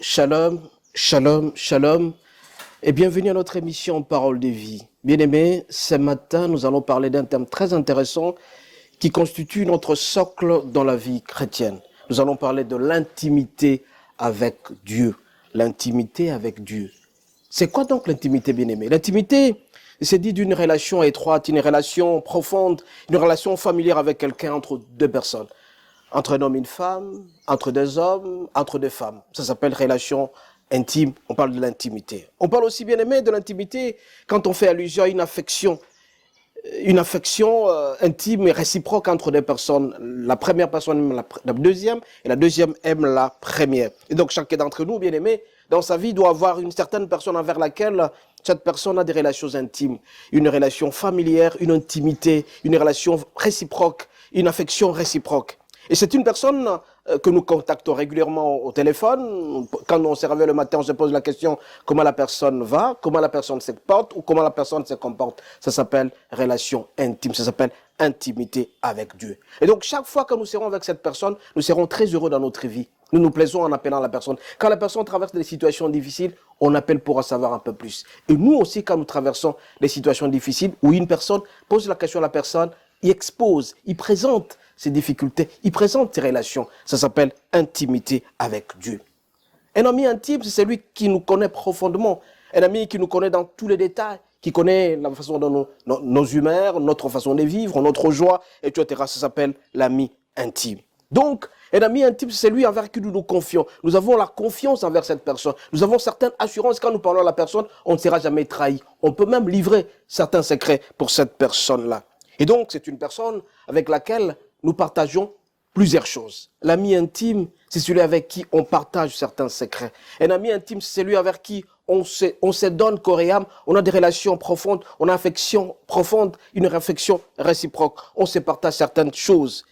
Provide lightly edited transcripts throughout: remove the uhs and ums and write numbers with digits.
Shalom, shalom, shalom, et bienvenue à notre émission Parole de vie. Bien-aimés, ce matin, nous allons parler d'un thème très intéressant qui constitue notre socle dans la vie chrétienne. Nous allons parler de l'intimité avec Dieu. L'intimité avec Dieu. C'est quoi donc l'intimité, bien-aimés? L'intimité, c'est dit d'une relation étroite, une relation profonde, une relation familière avec quelqu'un entre deux personnes. Entre un homme et une femme, entre deux hommes, entre deux femmes. Ça s'appelle relation intime, on parle de l'intimité. On parle aussi, bien aimé, de l'intimité quand on fait allusion à une affection intime et réciproque entre deux personnes. La première personne aime la deuxième et la deuxième aime la première. Et donc chacun d'entre nous, bien aimé, dans sa vie doit avoir une certaine personne envers laquelle cette personne a des relations intimes, une relation familière, une intimité, une relation réciproque, une affection réciproque. Et c'est une personne que nous contactons régulièrement au téléphone. Quand on se réveille le matin, on se pose la question comment la personne va, comment la personne se porte ou comment la personne se comporte. Ça s'appelle relation intime, ça s'appelle intimité avec Dieu. Et donc chaque fois que nous serons avec cette personne, nous serons très heureux dans notre vie. Nous nous plaisons en appelant la personne. Quand la personne traverse des situations difficiles, on appelle pour en savoir un peu plus. Et nous aussi, quand nous traversons des situations difficiles, où une personne pose la question à la personne, il expose, il présente ses difficultés, il présente ses relations. Ça s'appelle intimité avec Dieu. Un ami intime, c'est celui qui nous connaît profondément. Un ami qui nous connaît dans tous les détails, qui connaît la façon dont nos humeurs, notre façon de vivre, notre joie, etc. Ça s'appelle l'ami intime. Donc, un ami intime, c'est celui envers qui nous nous confions. Nous avons la confiance envers cette personne. Nous avons certaines assurances. Quand nous parlons à la personne, on ne sera jamais trahi. On peut même livrer certains secrets pour cette personne-là. Et donc, c'est une personne avec laquelle nous partageons plusieurs choses. L'ami intime, c'est celui avec qui on partage certains secrets. Un ami intime, c'est celui avec qui on se donne corps et âme, on a des relations profondes, on a une affection profonde, une affection réciproque. On se partage certaines choses.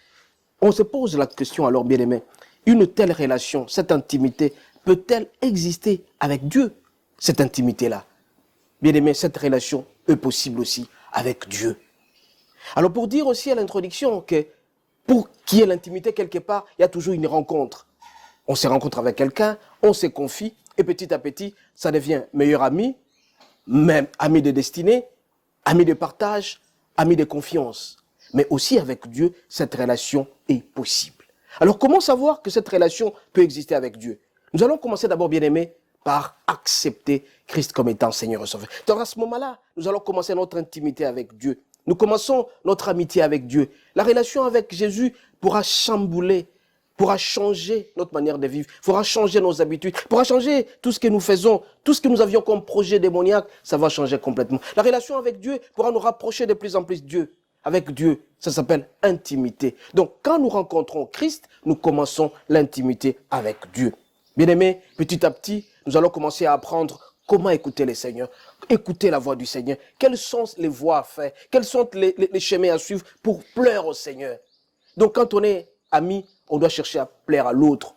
On se pose la question alors, bien-aimé, une telle relation, cette intimité, peut-elle exister avec Dieu? Cette intimité-là. Bien-aimé, cette relation est possible aussi avec Dieu. Alors pour dire aussi à l'introduction que pour qu'il y ait l'intimité quelque part, il y a toujours une rencontre. On se rencontre avec quelqu'un, on se confie, et petit à petit, ça devient meilleur ami, même ami de destinée, ami de partage, ami de confiance. Mais aussi avec Dieu, cette relation est possible. Alors comment savoir que cette relation peut exister avec Dieu? Nous allons commencer d'abord, bien-aimés, par accepter Christ comme étant Seigneur et Sauveur. Donc à ce moment-là, nous allons commencer notre intimité avec Dieu. Nous commençons notre amitié avec Dieu. La relation avec Jésus pourra chambouler, pourra changer notre manière de vivre, pourra changer nos habitudes, pourra changer tout ce que nous faisons, tout ce que nous avions comme projet démoniaque, ça va changer complètement. La relation avec Dieu pourra nous rapprocher de plus en plus de Dieu. Avec Dieu, ça s'appelle intimité. Donc quand nous rencontrons Christ, nous commençons l'intimité avec Dieu. Bien-aimés, petit à petit, nous allons commencer à apprendre comment écouter le Seigneur, écouter la voix du Seigneur. Quelles sont les voies à faire? Quels sont les chemins à suivre pour plaire au Seigneur? Donc quand on est ami, on doit chercher à plaire à l'autre.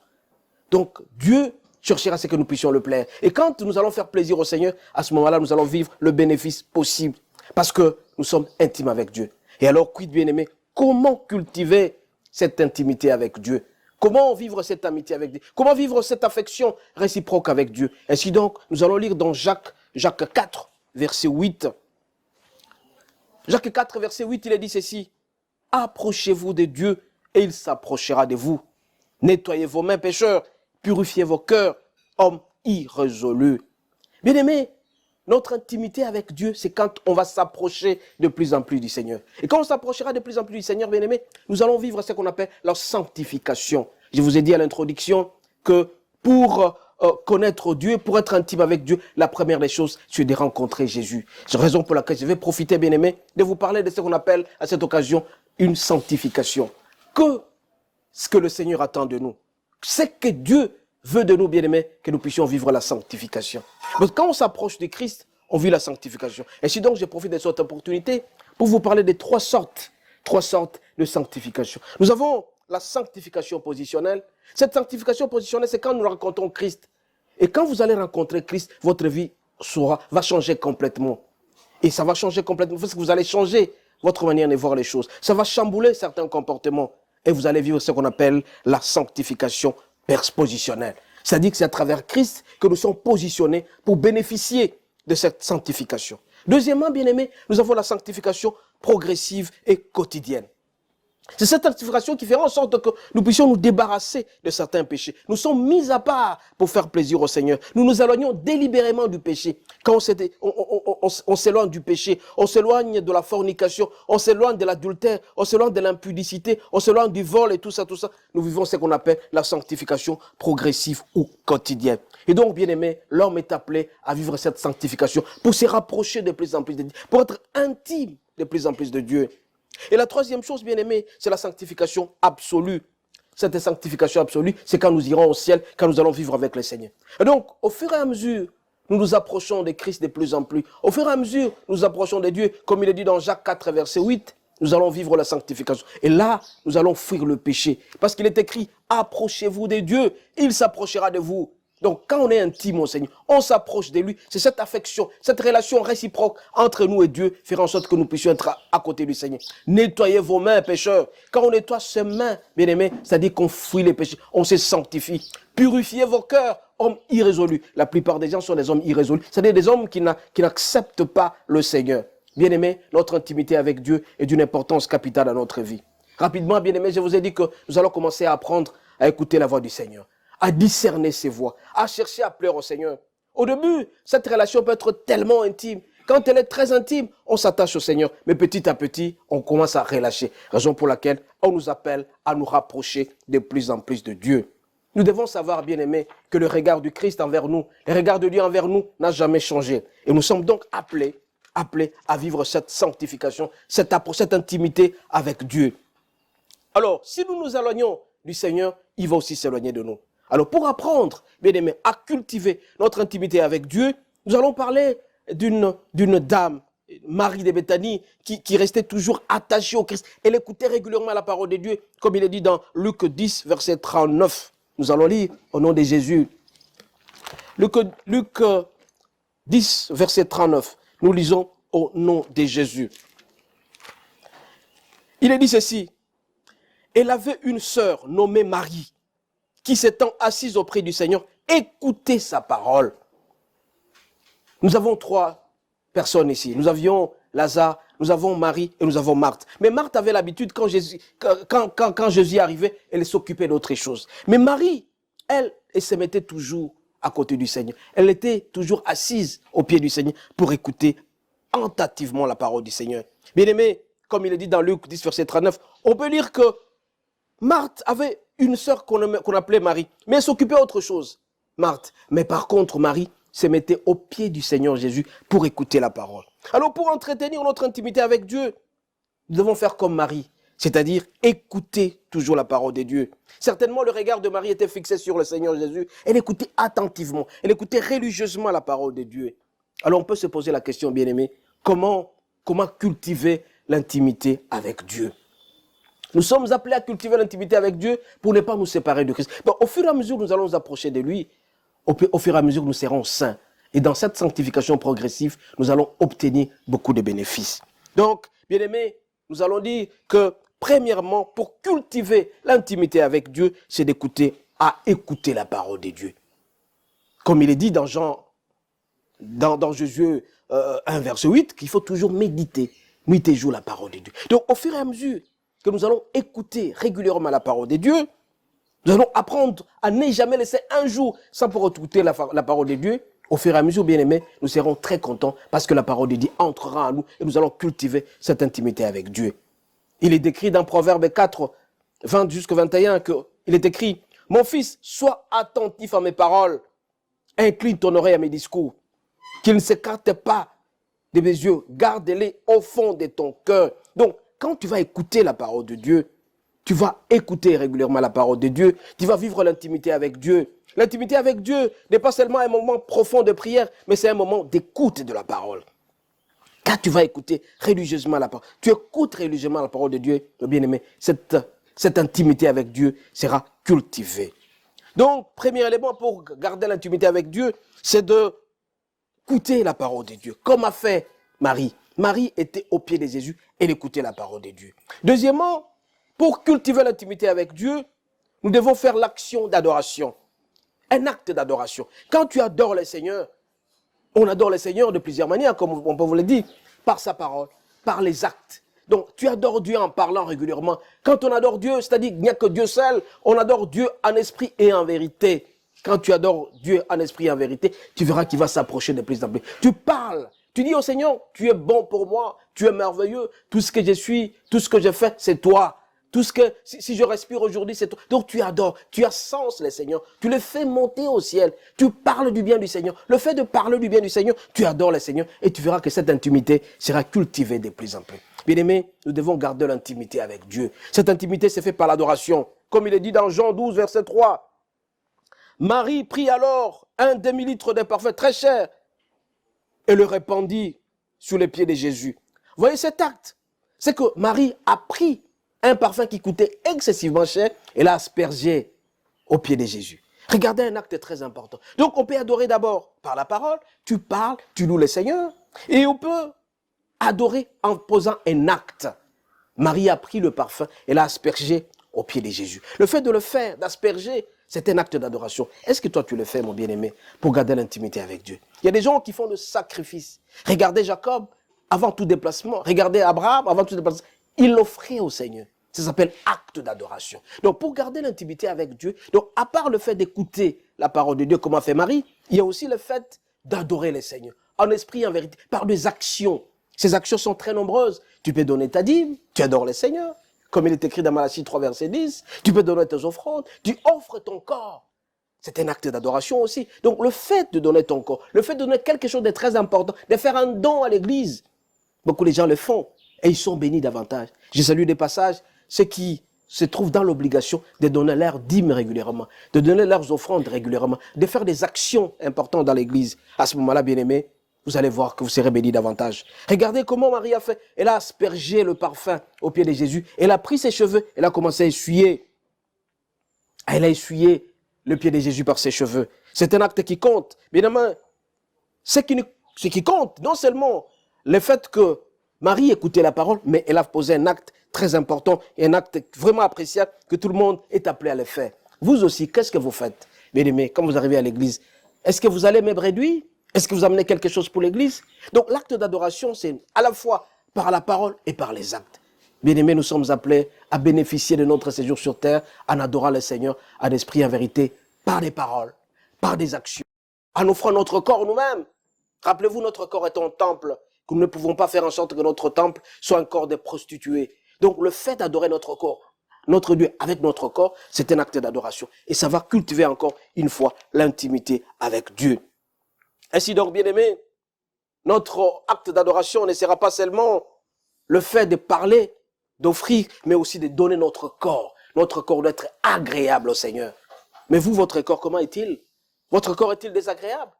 Donc Dieu cherchera à ce que nous puissions le plaire. Et quand nous allons faire plaisir au Seigneur, à ce moment-là, nous allons vivre le bénéfice possible. Parce que nous sommes intimes avec Dieu. Et alors, quid bien-aimé, comment cultiver cette intimité avec Dieu? Comment vivre cette amitié avec Dieu? Comment vivre cette affection réciproque avec Dieu? Ainsi donc, nous allons lire dans Jacques 4, verset 8. Jacques 4, verset 8, il est dit ceci. Approchez-vous de Dieu et il s'approchera de vous. Nettoyez vos mains, pécheurs. Purifiez vos cœurs, hommes irrésolus. Bien-aimés, notre intimité avec Dieu, c'est quand on va s'approcher de plus en plus du Seigneur. Et quand on s'approchera de plus en plus du Seigneur, bien-aimés, nous allons vivre ce qu'on appelle la sanctification. Je vous ai dit à l'introduction que pour connaître Dieu, pour être intime avec Dieu, la première des choses, c'est de rencontrer Jésus. C'est la raison pour laquelle je vais profiter, bien-aimés, de vous parler de ce qu'on appelle à cette occasion une sanctification. Ce que le Seigneur attend de nous, c'est que Dieu veut de nous, bien-aimés, que nous puissions vivre la sanctification. Parce que quand on s'approche de Christ, on vit la sanctification. Et si donc je profite de cette opportunité pour vous parler de trois sortes de sanctification. Nous avons la sanctification positionnelle. Cette sanctification positionnelle, c'est quand nous rencontrons Christ. Et quand vous allez rencontrer Christ, votre vie va changer complètement. Et ça va changer complètement parce que vous allez changer votre manière de voir les choses. Ça va chambouler certains comportements. Et vous allez vivre ce qu'on appelle la sanctification positionnelle. C'est-à-dire que c'est à travers Christ que nous sommes positionnés pour bénéficier de cette sanctification. Deuxièmement, bien-aimés, nous avons la sanctification progressive et quotidienne. C'est cette sanctification qui fera en sorte que nous puissions nous débarrasser de certains péchés. Nous sommes mis à part pour faire plaisir au Seigneur. Nous nous éloignons délibérément du péché. Quand on s'éloigne du péché, on s'éloigne de la fornication, on s'éloigne de l'adultère, on s'éloigne de l'impudicité, on s'éloigne du vol et tout ça. Nous vivons ce qu'on appelle la sanctification progressive ou quotidienne. Et donc, bien aimé, l'homme est appelé à vivre cette sanctification pour se rapprocher de plus en plus de Dieu, pour être intime de plus en plus de Dieu. Et la troisième chose, bien aimé, c'est la sanctification absolue. Cette sanctification absolue, c'est quand nous irons au ciel, quand nous allons vivre avec le Seigneur. Et donc, au fur et à mesure, nous nous approchons de Christ de plus en plus. Au fur et à mesure, nous nous approchons de Dieu, comme il est dit dans Jacques 4, verset 8, nous allons vivre la sanctification. Et là, nous allons fuir le péché. Parce qu'il est écrit, approchez-vous de Dieu, il s'approchera de vous. Donc, quand on est intime au Seigneur, on s'approche de lui. C'est cette affection, cette relation réciproque entre nous et Dieu fera en sorte que nous puissions être à côté du Seigneur. Nettoyez vos mains, pécheurs. Quand on nettoie ses mains, bien aimés, c'est-à-dire qu'on fuit les péchés, on se sanctifie. Purifiez vos cœurs, hommes irrésolus. La plupart des gens sont des hommes irrésolus, c'est-à-dire des hommes qui n'acceptent pas le Seigneur. Bien aimés, notre intimité avec Dieu est d'une importance capitale dans notre vie. Rapidement, bien aimés, je vous ai dit que nous allons commencer à apprendre à écouter la voix du Seigneur, à discerner ses voix, à chercher à plaire au Seigneur. Au début, cette relation peut être tellement intime. Quand elle est très intime, on s'attache au Seigneur. Mais petit à petit, on commence à relâcher. Raison pour laquelle on nous appelle à nous rapprocher de plus en plus de Dieu. Nous devons savoir, bien aimés, que le regard du Christ envers nous, le regard de Dieu envers nous n'a jamais changé. Et nous sommes donc appelés à vivre cette sanctification, cette intimité avec Dieu. Alors, si nous nous éloignons du Seigneur, il va aussi s'éloigner de nous. Alors, pour apprendre, bien aimé, à cultiver notre intimité avec Dieu, nous allons parler d'une dame, Marie de Béthanie, qui restait toujours attachée au Christ. Elle écoutait régulièrement la parole de Dieu, comme il est dit dans Luc 10, verset 39. Nous allons lire au nom de Jésus. Luc 10, verset 39. Nous lisons au nom de Jésus. Il est dit ceci. Elle avait une sœur nommée Marie, qui s'étant assise auprès du Seigneur, écoutait sa parole. Nous avons trois personnes ici. Nous avions Lazare, nous avons Marie et nous avons Marthe. Mais Marthe avait l'habitude, quand Jésus arrivait, elle s'occupait d'autre chose. Mais Marie, elle se mettait toujours à côté du Seigneur. Elle était toujours assise au pied du Seigneur pour écouter attentivement la parole du Seigneur. Bien aimé, comme il est dit dans Luc 10, verset 39, on peut lire que Marthe avait une sœur qu'on appelait Marie, mais elle s'occupait autre chose, Marthe. Mais par contre, Marie se mettait au pied du Seigneur Jésus pour écouter la parole. Alors, pour entretenir notre intimité avec Dieu, nous devons faire comme Marie, c'est-à-dire écouter toujours la parole de Dieu. Certainement, le regard de Marie était fixé sur le Seigneur Jésus. Elle écoutait attentivement, elle écoutait religieusement la parole de Dieu. Alors, on peut se poser la question, bien-aimé, comment cultiver l'intimité avec Dieu? Nous sommes appelés à cultiver l'intimité avec Dieu pour ne pas nous séparer de Christ. Donc, au fur et à mesure que nous allons nous approcher de lui, au fur et à mesure que nous serons saints. Et dans cette sanctification progressive, nous allons obtenir beaucoup de bénéfices. Donc, bien aimés, nous allons dire que, premièrement, pour cultiver l'intimité avec Dieu, c'est d'écouter la parole de Dieu. Comme il est dit dans Josué 1, verset 8, qu'il faut toujours méditer, nuit et jour la parole de Dieu. Donc, au fur et à mesure que nous allons écouter régulièrement la parole de Dieu, nous allons apprendre à ne jamais laisser un jour sans pouvoir écouter la parole de Dieu. Au fur et à mesure, bien aimés, nous serons très contents parce que la parole de Dieu entrera en nous et nous allons cultiver cette intimité avec Dieu. Il est décrit dans Proverbe 4, 20 jusqu'au 21, il est écrit, « Mon fils, sois attentif à mes paroles, incline ton oreille à mes discours, qu'ils ne s'écartent pas de mes yeux, garde-les au fond de ton cœur. » Donc, quand tu vas écouter la parole de Dieu, tu vas écouter régulièrement la parole de Dieu, tu vas vivre l'intimité avec Dieu. L'intimité avec Dieu n'est pas seulement un moment profond de prière, mais c'est un moment d'écoute de la parole. Quand tu vas écouter religieusement la parole, tu écoutes religieusement la parole de Dieu, bien-aimé, cette intimité avec Dieu sera cultivée. Donc, premier élément pour garder l'intimité avec Dieu, c'est d'écouter la parole de Dieu, comme a fait Marie. Marie était au pied de Jésus, elle écoutait la parole de Dieu. Deuxièmement, pour cultiver l'intimité avec Dieu, nous devons faire l'action d'adoration. un acte d'adoration. Quand tu adores le Seigneur, on adore le Seigneur de plusieurs manières, comme on peut vous le dire, par sa parole, par les actes. Donc, tu adores Dieu en parlant régulièrement. Quand on adore Dieu, c'est-à-dire qu'il n'y a que Dieu seul, on adore Dieu en esprit et en vérité. Quand tu adores Dieu en esprit et en vérité, tu verras qu'il va s'approcher de plus en plus. Tu parles, tu dis au Seigneur, tu es bon pour moi, tu es merveilleux, tout ce que je suis, tout ce que je fais, c'est toi. Tout ce que, si je respire aujourd'hui, c'est toi. Donc tu adores, tu ascenses le Seigneur, tu le fais monter au ciel, tu parles du bien du Seigneur. Le fait de parler du bien du Seigneur, tu adores le Seigneur et tu verras que cette intimité sera cultivée de plus en plus. Bien-aimés, nous devons garder l'intimité avec Dieu. Cette intimité s'est faite par l'adoration. Comme il est dit dans Jean 12, verset 3. Marie prit alors un demi-litre de parfum très cher et le répandit sous les pieds de Jésus. Vous voyez cet acte? C'est que Marie a pris un parfum qui coûtait excessivement cher et l'a aspergé aux pieds de Jésus. Regardez un acte très important. Donc on peut adorer d'abord par la parole, tu parles, tu loues le Seigneur, et on peut adorer en posant un acte. Marie a pris le parfum et l'a aspergé aux pieds de Jésus. Le fait de le faire, d'asperger, c'est un acte d'adoration. Est-ce que toi tu le fais, mon bien-aimé, pour garder l'intimité avec Dieu? Il y a des gens qui font le sacrifice. Regardez Jacob avant tout déplacement. Regardez Abraham avant tout déplacement. Il l'offrait au Seigneur. Ça s'appelle acte d'adoration. Donc, pour garder l'intimité avec Dieu, donc à part le fait d'écouter la parole de Dieu, comme a fait Marie, il y a aussi le fait d'adorer le Seigneur, en esprit et en vérité, par des actions. Ces actions sont très nombreuses. Tu peux donner ta dîme, tu adores le Seigneur, comme il est écrit dans Malachie 3, verset 10. Tu peux donner tes offrandes, tu offres ton corps. C'est un acte d'adoration aussi. Donc, le fait de donner ton corps, le fait de donner quelque chose de très important, de faire un don à l'église, beaucoup de gens le font et ils sont bénis davantage. J'ai salué des passages, ceux qui se trouvent dans l'obligation de donner leurs dîmes régulièrement, de donner leurs offrandes régulièrement, de faire des actions importantes dans l'église. À ce moment-là, bien-aimés, vous allez voir que vous serez bénis davantage. Regardez comment Marie a fait. Elle a aspergé le parfum aux pieds de Jésus. Elle a pris ses cheveux, elle a commencé à essuyer. Elle a essuyé le pied de Jésus par ses cheveux. C'est un acte qui compte. Bien évidemment, ce qui compte, non seulement le fait que Marie écoutait la parole, mais elle a posé un acte très important et un acte vraiment appréciable que tout le monde est appelé à le faire. Vous aussi, qu'est-ce que vous faites, bien aimés, quand vous arrivez à l'église? Est-ce que vous allez même réduire? Est-ce que vous amenez quelque chose pour l'église? Donc l'acte d'adoration, c'est à la fois par la parole et par les actes. Bien aimés, nous sommes appelés à bénéficier de notre séjour sur terre en adorant le Seigneur en esprit et en vérité, par des paroles, par des actions, en offrant notre corps nous-mêmes. Rappelez-vous, notre corps est un temple, que nous ne pouvons pas faire en sorte que notre temple soit un corps de prostituées. Donc le fait d'adorer notre corps, notre Dieu avec notre corps, c'est un acte d'adoration. Et ça va cultiver encore une fois l'intimité avec Dieu. Ainsi donc, bien aimé, notre acte d'adoration ne sera pas seulement le fait de parler, d'offrir, mais aussi de donner notre corps. Notre corps doit être agréable au Seigneur. Mais vous, votre corps, comment est-il? Votre corps est-il désagréable?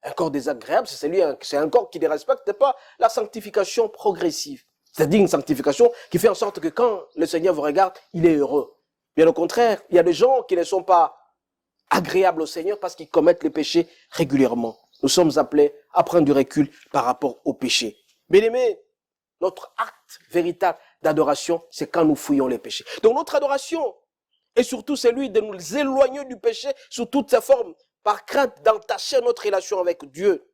Un corps désagréable, c'est un corps qui ne respecte pas la sanctification progressive. C'est-à-dire une sanctification qui fait en sorte que quand le Seigneur vous regarde, il est heureux. Bien au contraire, il y a des gens qui ne sont pas agréables au Seigneur parce qu'ils commettent les péchés régulièrement. Nous sommes appelés à prendre du recul par rapport au péché. Bien-aimés, notre acte véritable d'adoration, c'est quand nous fouillons les péchés. Donc notre adoration est surtout celui de nous éloigner du péché sous toutes ses formes, par crainte d'entacher notre relation avec Dieu.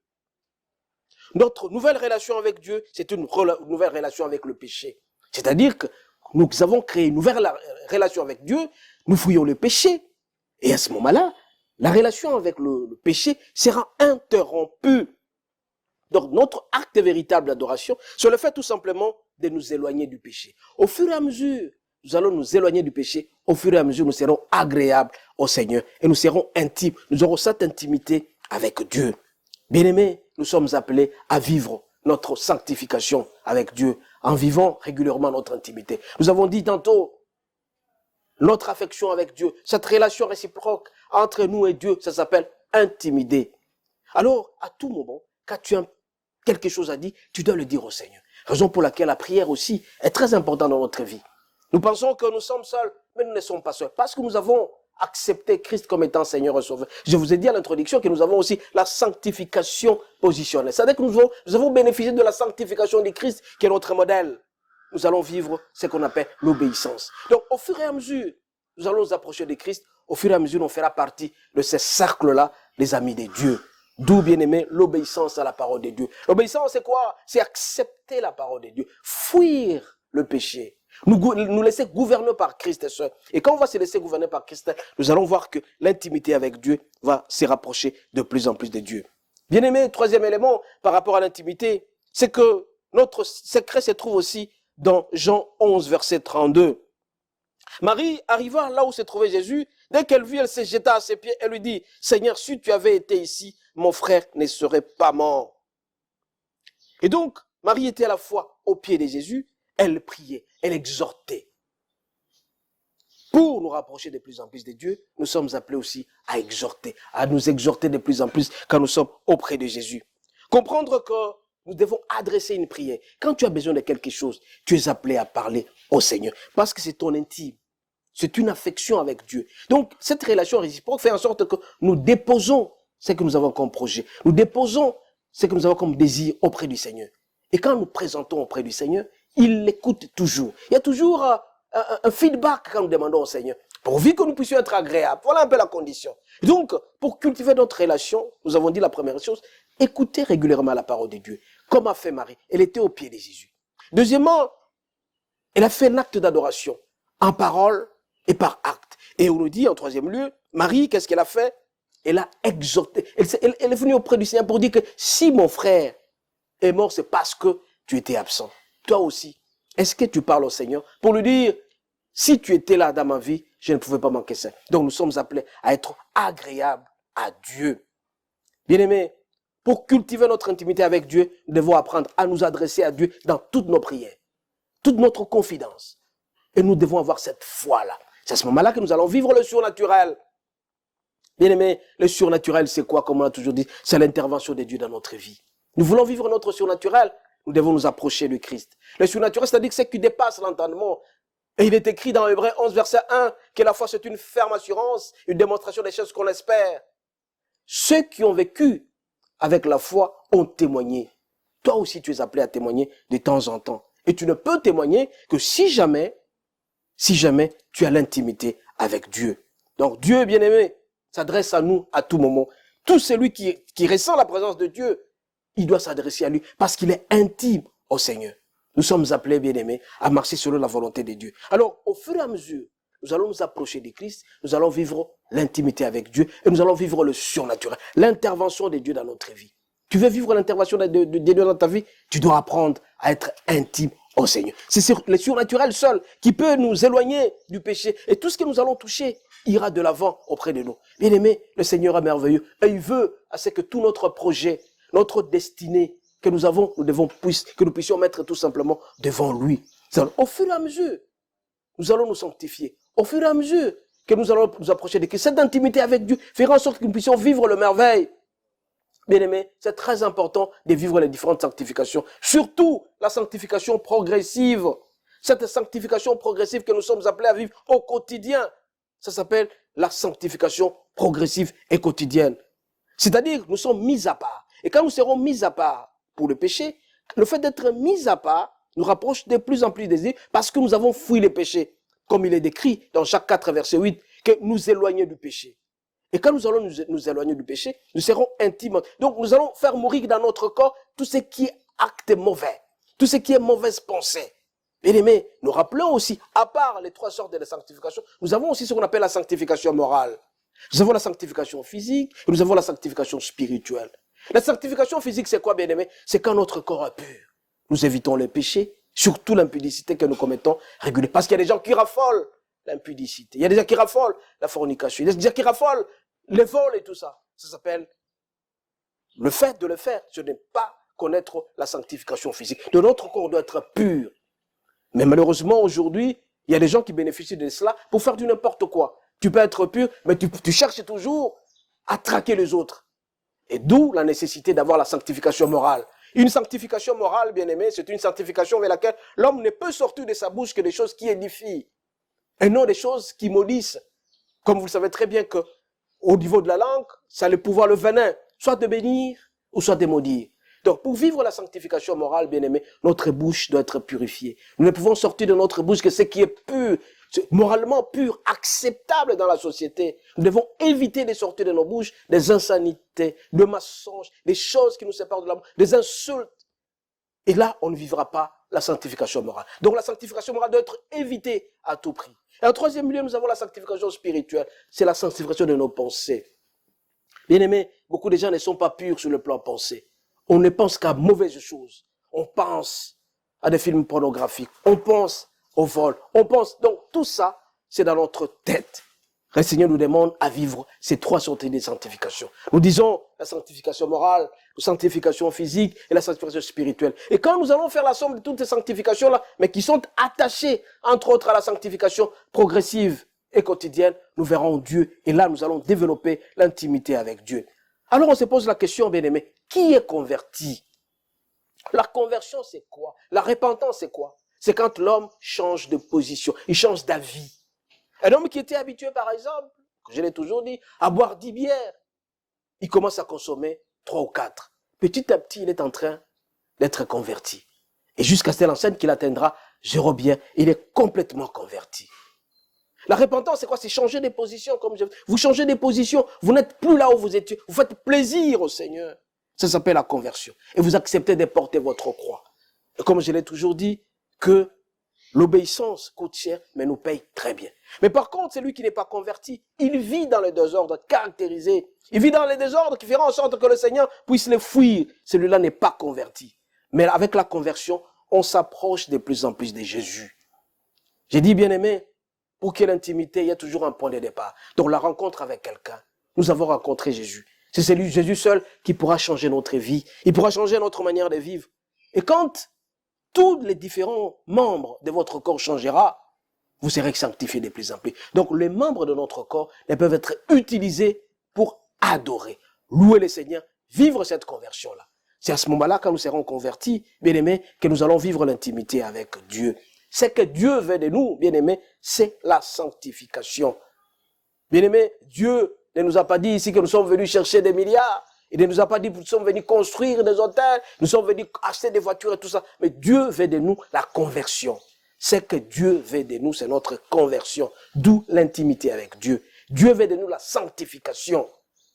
Notre nouvelle relation avec Dieu, c'est une nouvelle relation avec le péché. C'est-à-dire que nous avons créé une nouvelle relation avec Dieu, nous fouillons le péché. Et à ce moment-là, la relation avec le péché sera interrompue. Donc notre acte véritable d'adoration, c'est le fait tout simplement de nous éloigner du péché. Au fur et à mesure, nous allons nous éloigner du péché. Au fur et à mesure, nous serons agréables au Seigneur et nous serons intimes. Nous aurons cette intimité avec Dieu. Bien-aimés, nous sommes appelés à vivre notre sanctification avec Dieu en vivant régulièrement notre intimité. Nous avons dit tantôt, notre affection avec Dieu, cette relation réciproque entre nous et Dieu, ça s'appelle intimité. Alors, à tout moment, quand tu as quelque chose à dire, tu dois le dire au Seigneur. Raison pour laquelle la prière aussi est très importante dans notre vie. Nous pensons que nous sommes seuls, mais nous ne sommes pas seuls. Parce que nous avons accepté Christ comme étant Seigneur et Sauveur. Je vous ai dit à l'introduction que nous avons aussi la sanctification positionnelle. C'est-à-dire que nous avons bénéficié de la sanctification de Christ, qui est notre modèle. Nous allons vivre ce qu'on appelle l'obéissance. Donc, au fur et à mesure, nous allons nous approcher de Christ, au fur et à mesure, on fera partie de ces cercles-là, les amis de Dieu. D'où, bien aimé, l'obéissance à la parole de Dieu. L'obéissance, c'est quoi? C'est accepter la parole de Dieu. Fuir le péché. Nous laisser gouverner par Christ seul. Et quand on va se laisser gouverner par Christ, nous allons voir que l'intimité avec Dieu va se rapprocher de plus en plus de Dieu. Bien aimé, troisième élément par rapport à l'intimité, c'est que notre secret se trouve aussi dans Jean 11, verset 32. Marie arriva là où se trouvait Jésus. Dès qu'elle vit, elle se jeta à ses pieds. Elle lui dit, Seigneur, si tu avais été ici, mon frère ne serait pas mort. Et donc, Marie était à la fois au pied de Jésus, elle priait, elle exhortait. Pour nous rapprocher de plus en plus de Dieu, nous sommes appelés aussi à exhorter, à nous exhorter de plus en plus quand nous sommes auprès de Jésus. Comprendre que nous devons adresser une prière. Quand tu as besoin de quelque chose, tu es appelé à parler au Seigneur. Parce que c'est ton intime. C'est une affection avec Dieu. Donc, cette relation réciproque fait en sorte que nous déposons ce que nous avons comme projet. Nous déposons ce que nous avons comme désir auprès du Seigneur. Et quand nous présentons auprès du Seigneur, il l'écoute toujours. Il y a toujours un feedback quand nous demandons au Seigneur. Pourvu que nous puissions être agréables. Voilà un peu la condition. Donc, pour cultiver notre relation, nous avons dit la première chose, écouter régulièrement la parole de Dieu. Comme a fait Marie. Elle était au pied de Jésus. Deuxièmement, elle a fait un acte d'adoration. En parole et par acte. Et on nous dit en troisième lieu, Marie, qu'est-ce qu'elle a fait? Elle a exhorté. Elle est venue auprès du Seigneur pour dire que si mon frère est mort, c'est parce que tu étais absent. Toi aussi, est-ce que tu parles au Seigneur pour lui dire, si tu étais là dans ma vie, je ne pouvais pas manquer ça. Donc nous sommes appelés à être agréables à Dieu. Bien-aimés, pour cultiver notre intimité avec Dieu, nous devons apprendre à nous adresser à Dieu dans toutes nos prières, toute notre confidence. Et nous devons avoir cette foi-là. C'est à ce moment-là que nous allons vivre le surnaturel. Bien-aimés, le surnaturel, c'est quoi? Comme on a toujours dit, c'est l'intervention de Dieu dans notre vie. Nous voulons vivre notre surnaturel, nous devons nous approcher de Christ. Le surnaturel, c'est-à-dire que c'est ce qui dépasse l'entendement. Et il est écrit dans Hébreux 11, verset 1, que la foi, c'est une ferme assurance, une démonstration des choses qu'on espère. Ceux qui ont vécu avec la foi ont témoigné. Toi aussi, tu es appelé à témoigner de temps en temps. Et tu ne peux témoigner que si jamais tu as l'intimité avec Dieu. Donc Dieu, bien-aimé, s'adresse à nous à tout moment. Tout celui qui ressent la présence de Dieu, il doit s'adresser à lui parce qu'il est intime au Seigneur. Nous sommes appelés, bien-aimés, à marcher selon la volonté de Dieu. Alors, au fur et à mesure, nous allons nous approcher de Christ, nous allons vivre l'intimité avec Dieu et nous allons vivre le surnaturel, l'intervention de Dieu dans notre vie. Tu veux vivre l'intervention de Dieu dans ta vie, tu dois apprendre à être intime au Seigneur. C'est le surnaturel seul qui peut nous éloigner du péché et tout ce que nous allons toucher ira de l'avant auprès de nous. Bien-aimé, le Seigneur est merveilleux et il veut à ce que tout notre projet, notre destinée que nous avons, que nous puissions mettre tout simplement devant lui. Au fur et à mesure, nous allons nous sanctifier. Au fur et à mesure que nous allons nous approcher de Christ, cette intimité avec Dieu fera en sorte que nous puissions vivre le merveille. Bien-aimés, c'est très important de vivre les différentes sanctifications. Surtout la sanctification progressive. Cette sanctification progressive que nous sommes appelés à vivre au quotidien. Ça s'appelle la sanctification progressive et quotidienne. C'est-à-dire que nous sommes mis à part. Et quand nous serons mis à part pour le péché, le fait d'être mis à part nous rapproche de plus en plus des Dieu parce que nous avons fui le péché. Comme il est décrit dans Jacques 4, verset 8, que nous éloignons du péché. Et quand nous allons nous éloigner du péché, nous serons intimes. Donc nous allons faire mourir dans notre corps tout ce qui est acte mauvais, tout ce qui est mauvaise pensée. Bien-aimés, nous rappelons aussi, à part les trois sortes de la sanctification, nous avons aussi ce qu'on appelle la sanctification morale. Nous avons la sanctification physique et nous avons la sanctification spirituelle. La sanctification physique, c'est quoi, bien-aimés? C'est quand notre corps est pur. Nous évitons les péchés, surtout l'impudicité que nous commettons régulièrement. Parce qu'il y a des gens qui raffolent l'impudicité. Il y a des gens qui raffolent la fornication. Il y a des gens qui raffolent les vols et tout ça. Ça s'appelle le fait de le faire. Ce n'est pas connaître la sanctification physique. De notre corps doit être pur. Mais malheureusement, aujourd'hui, il y a des gens qui bénéficient de cela pour faire du n'importe quoi. Tu peux être pur, mais tu cherches toujours à traquer les autres. Et d'où la nécessité d'avoir la sanctification morale. Une sanctification morale, bien aimé, c'est une sanctification avec laquelle l'homme ne peut sortir de sa bouche que des choses qui édifient. Et non des choses qui maudissent. Comme vous le savez très bien que au niveau de la langue, ça a le pouvoir, le venin, soit de bénir ou soit de maudire. Donc, pour vivre la sanctification morale, bien-aimé, notre bouche doit être purifiée. Nous ne pouvons sortir de notre bouche que ce qui est pur, moralement pur, acceptable dans la société. Nous devons éviter de sortir de nos bouches des insanités, des mensonges, des choses qui nous séparent de l'amour, des insultes. Et là, on ne vivra pas la sanctification morale. Donc la sanctification morale doit être évitée à tout prix. Et en troisième lieu, nous avons la sanctification spirituelle. C'est la sanctification de nos pensées. Bien aimés, beaucoup de gens ne sont pas purs sur le plan pensée. On ne pense qu'à mauvaises choses. On pense à des films pornographiques. On pense au vol. On pense, donc tout ça, c'est dans notre tête. Le Seigneur nous demande à vivre ces trois sortes de sanctification. Nous disons la sanctification morale, la sanctification physique et la sanctification spirituelle. Et quand nous allons faire la somme de toutes ces sanctifications-là, mais qui sont attachées, entre autres, à la sanctification progressive et quotidienne, nous verrons Dieu. Et là, nous allons développer l'intimité avec Dieu. Alors, on se pose la question, bien-aimé, qui est converti? La conversion, c'est quoi? La repentance, c'est quoi? C'est quand l'homme change de position, il change d'avis. Un homme qui était habitué, par exemple, je l'ai toujours dit, à boire 10 bières, il commence à consommer 3 ou 4. Petit à petit, il est en train d'être converti. Et jusqu'à ce l'enseigne qu'il atteindra 0 bière, il est complètement converti. La repentance, c'est quoi? C'est changer de position. Vous changez de position, vous n'êtes plus là où vous étiez. Vous faites plaisir au Seigneur. Ça s'appelle la conversion. Et vous acceptez de porter votre croix. Et comme je l'ai toujours dit, que l'obéissance coûte cher, mais nous paye très bien. Mais par contre, celui qui n'est pas converti, il vit dans le désordre caractérisé. Il vit dans le désordre qui fera en sorte que le Seigneur puisse le fuir. Celui-là n'est pas converti. Mais avec la conversion, on s'approche de plus en plus de Jésus. J'ai dit, bien-aimé, pour qu'il y ait l'intimité, il y a toujours un point de départ. Donc la rencontre avec quelqu'un. Nous avons rencontré Jésus. C'est celui, Jésus seul, qui pourra changer notre vie. Il pourra changer notre manière de vivre. Et quand tous les différents membres de votre corps changera, vous serez sanctifiés de plus en plus. Donc les membres de notre corps ne peuvent être utilisés pour adorer, louer le Seigneur, vivre cette conversion-là. C'est à ce moment-là, quand nous serons convertis, bien-aimés, que nous allons vivre l'intimité avec Dieu. Ce que Dieu veut de nous, bien-aimés, c'est la sanctification. Bien-aimés, Dieu ne nous a pas dit ici que nous sommes venus chercher des milliards. Il ne nous a pas dit que nous sommes venus construire des hôtels, nous sommes venus acheter des voitures et tout ça. Mais Dieu veut de nous la conversion. Ce que Dieu veut de nous, c'est notre conversion. D'où l'intimité avec Dieu. Dieu veut de nous la sanctification.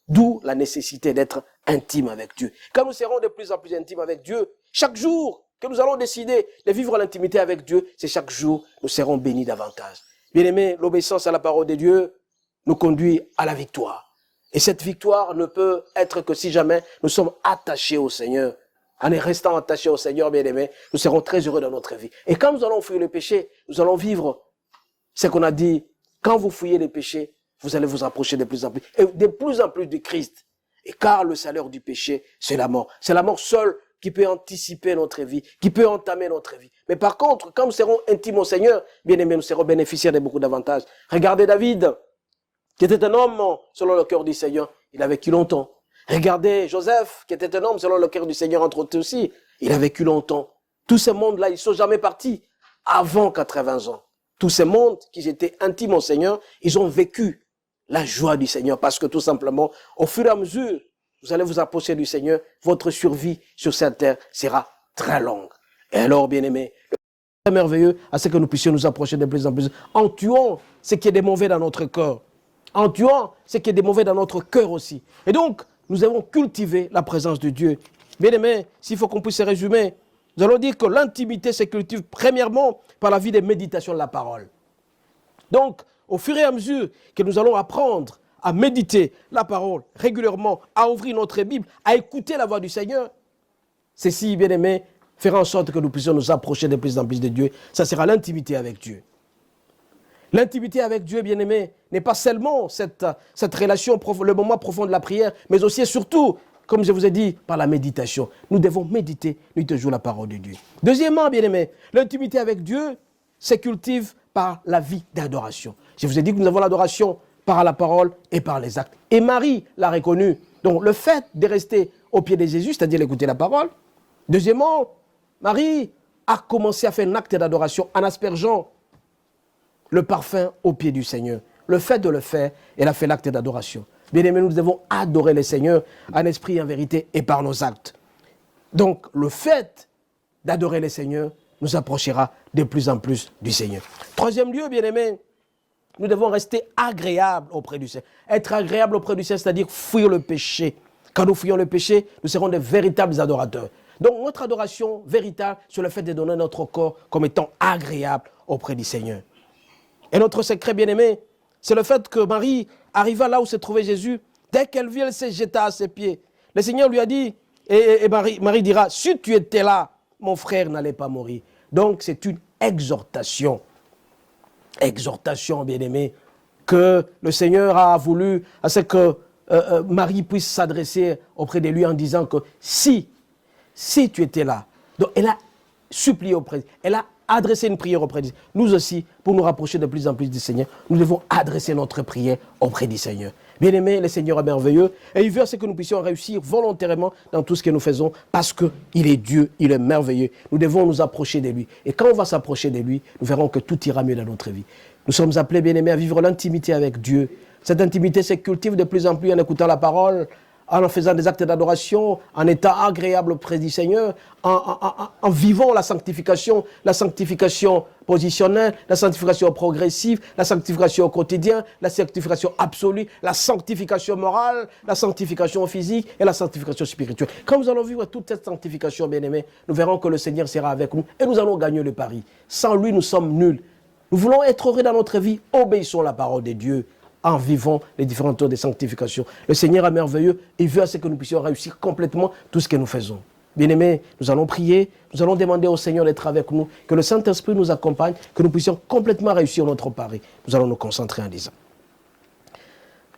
D'où la nécessité d'être intime avec Dieu. Quand nous serons de plus en plus intimes avec Dieu, chaque jour que nous allons décider de vivre l'intimité avec Dieu, c'est chaque jour nous serons bénis davantage. Bien-aimés, l'obéissance à la parole de Dieu nous conduit à la victoire. Et cette victoire ne peut être que si jamais nous sommes attachés au Seigneur. En restant attachés au Seigneur, bien-aimés, nous serons très heureux dans notre vie. Et quand nous allons fuir le péché, nous allons vivre ce qu'on a dit. Quand vous fuyez les péchés, vous allez vous approcher de plus en plus. Et de plus en plus du Christ. Et car le salaire du péché, c'est la mort. C'est la mort seule qui peut anticiper notre vie, qui peut entamer notre vie. Mais par contre, quand nous serons intimes au Seigneur, bien-aimés, nous serons bénéficiaires de beaucoup d'avantages. Regardez David, qui était un homme selon le cœur du Seigneur. Il a vécu longtemps. Regardez Joseph, qui était un homme selon le cœur du Seigneur, entre autres aussi. Il a vécu longtemps. Tous ces mondes-là, ils ne sont jamais partis avant 80 ans. Tous ces mondes qui étaient intimes au Seigneur, ils ont vécu la joie du Seigneur. Parce que tout simplement, au fur et à mesure, vous allez vous approcher du Seigneur, votre survie sur cette terre sera très longue. Et alors, bien-aimés, c'est merveilleux à ce que nous puissions nous approcher de plus en plus en tuant ce qui est de mauvais dans notre corps. En tuant ce qui est de mauvais dans notre cœur aussi. Et donc, nous avons cultivé la présence de Dieu. Bien aimé, s'il faut qu'on puisse se résumer, nous allons dire que l'intimité se cultive premièrement par la vie de méditation de la parole. Donc, au fur et à mesure que nous allons apprendre à méditer la parole régulièrement, à ouvrir notre Bible, à écouter la voix du Seigneur, ceci, bien aimé, fera en sorte que nous puissions nous approcher de plus en plus de Dieu. Ça sera l'intimité avec Dieu. L'intimité avec Dieu, bien-aimé, n'est pas seulement cette relation, le moment profond de la prière, mais aussi et surtout, comme je vous ai dit, par la méditation. Nous devons méditer nuit et jour la parole de Dieu. Deuxièmement, bien-aimé, l'intimité avec Dieu se cultive par la vie d'adoration. Je vous ai dit que nous avons l'adoration par la parole et par les actes. Et Marie l'a reconnu. Donc, le fait de rester au pied de Jésus, c'est-à-dire d'écouter la parole. Deuxièmement, Marie a commencé à faire un acte d'adoration en aspergeant le parfum au pied du Seigneur. Le fait de le faire, elle a fait l'acte d'adoration. Bien-aimés, nous devons adorer le Seigneur en esprit et en vérité et par nos actes. Donc, le fait d'adorer le Seigneur nous approchera de plus en plus du Seigneur. Troisième lieu, bien-aimés, nous devons rester agréables auprès du Seigneur. Être agréable auprès du Seigneur, c'est-à-dire fuir le péché. Quand nous fuyons le péché, nous serons de véritables adorateurs. Donc notre adoration véritable, c'est le fait de donner notre corps comme étant agréable auprès du Seigneur. Et notre secret, bien-aimé, c'est le fait que Marie arriva là où se trouvait Jésus. Dès qu'elle vit, elle se jeta à ses pieds. Le Seigneur lui a dit, et Marie dira, si tu étais là, mon frère n'allait pas mourir. Donc c'est une exhortation. Exhortation, bien-aimé, que le Seigneur a voulu à ce que Marie puisse s'adresser auprès de lui en disant que si tu étais là. Donc elle a supplié auprès, elle a adressé une prière auprès du Seigneur. Nous aussi, pour nous rapprocher de plus en plus du Seigneur, nous devons adresser notre prière auprès du Seigneur. Bien-aimé, le Seigneur est merveilleux et il veut à ce que nous puissions réussir volontairement dans tout ce que nous faisons parce qu'il est Dieu, il est merveilleux. Nous devons nous approcher de lui. Et quand on va s'approcher de lui, nous verrons que tout ira mieux dans notre vie. Nous sommes appelés, bien-aimés, à vivre l'intimité avec Dieu. Cette intimité se cultive de plus en plus en écoutant la parole, en faisant des actes d'adoration, en étant agréable auprès du Seigneur, en vivant la sanctification positionnelle, la sanctification progressive, la sanctification au quotidien, la sanctification absolue, la sanctification morale, la sanctification physique et la sanctification spirituelle. Quand nous allons vivre toute cette sanctification, bien-aimés, nous verrons que le Seigneur sera avec nous et nous allons gagner le pari. Sans lui, nous sommes nuls. Nous voulons être heureux dans notre vie, obéissons à la parole de Dieu en vivant les différents tours de sanctification. Le Seigneur est merveilleux, il veut à ce que nous puissions réussir complètement tout ce que nous faisons. Bien-aimés, nous allons prier, nous allons demander au Seigneur d'être avec nous, que le Saint-Esprit nous accompagne, que nous puissions complètement réussir notre pari. Nous allons nous concentrer en disant: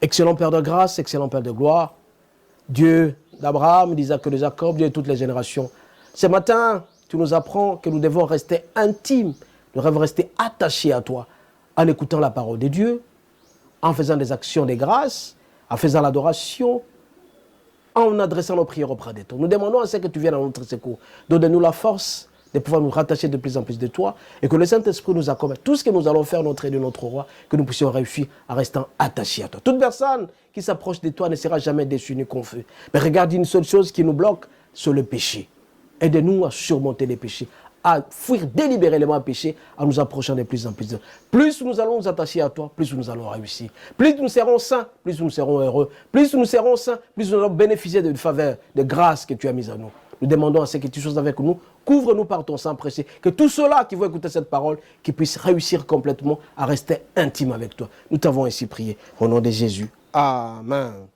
excellent Père de grâce, excellent Père de gloire, Dieu d'Abraham, d'Isaac et de Jacob, Dieu de toutes les générations. Ce matin, tu nous apprends que nous devons rester intimes, nous devons rester attachés à toi, en écoutant la parole de Dieu, en faisant des actions de grâce, en faisant l'adoration, en adressant nos prières auprès de toi. Nous demandons à ce que tu viennes à notre secours. Donne-nous la force de pouvoir nous rattacher de plus en plus de toi et que le Saint-Esprit nous accompagne. Tout ce que nous allons faire, notre aide de notre roi, que nous puissions réussir en restant attachés à toi. Toute personne qui s'approche de toi ne sera jamais déçue ni confuse. Mais regarde, une seule chose qui nous bloque, c'est le péché. Aide-nous à surmonter les péchés, à fuir délibérément le péché en nous approchant de plus en plus. Plus nous allons nous attacher à toi, plus nous allons réussir. Plus nous serons saints, plus nous serons heureux. Plus nous serons saints, plus nous allons bénéficier de faveurs, de grâces que tu as mises à nous. Nous demandons à ce que tu sois avec nous. Couvre-nous par ton sang précieux. Que tous ceux-là qui vont écouter cette parole, qui puissent réussir complètement à rester intimes avec toi. Nous t'avons ainsi prié. Au nom de Jésus. Amen.